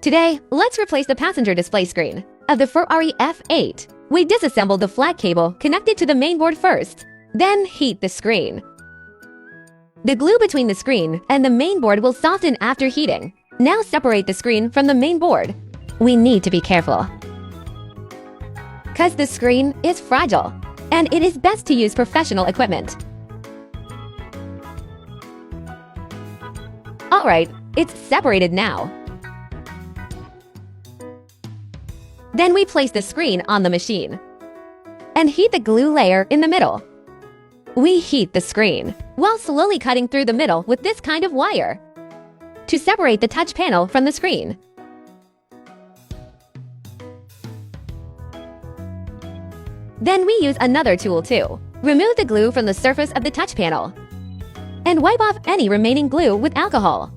Today, let's replace the passenger display screen of the Ferrari F8. We disassemble the flat cable connected to the mainboard first, then heat the screen. The glue between the screen and the mainboard will soften after heating. Now separate the screen from the mainboard. We need to be careful, because the screen is fragile, and it is best to use professional equipment. Alright, it's separated now. Then we place the screen on the machine and heat the glue layer in the middle. We heat the screen while slowly cutting through the middle with this kind of wire to separate the touch panel from the screen. Then we use another tool too. Remove the glue from the surface of the touch panel and wipe off any remaining glue with alcohol.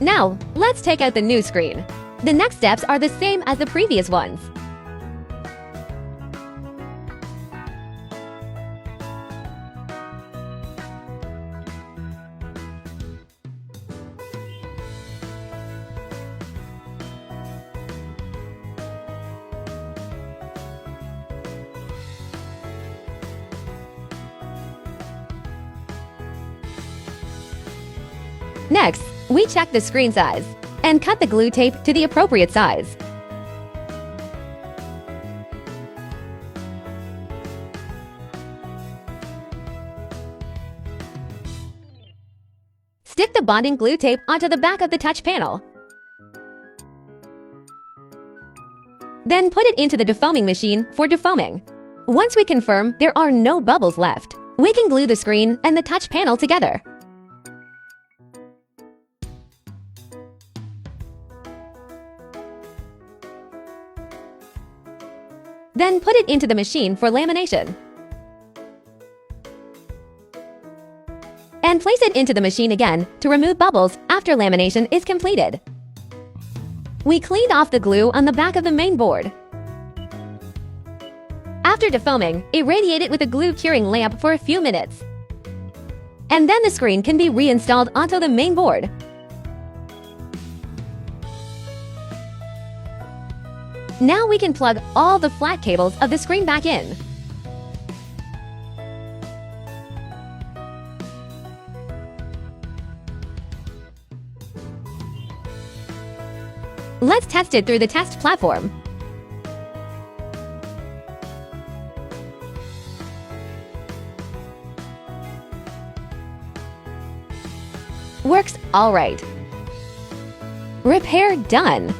Now, let's take out the new screen. The next steps are the same as the previous ones. Next, we check the screen size and cut the glue tape to the appropriate size. Stick the bonding glue tape onto the back of the touch panel. Then put it into the defoaming machine for defoaming. Once we confirm there are no bubbles left, we can glue the screen and the touch panel together. Then put it into the machine for lamination. And place it into the machine again to remove bubbles after lamination is completed. We cleaned off the glue on the back of the main board. After defoaming, irradiate it with a glue curing lamp for a few minutes. And then the screen can be reinstalled onto the main board. Now we can plug all the flat cables of the screen back in. Let's test it through the test platform. Works all right. Repair done.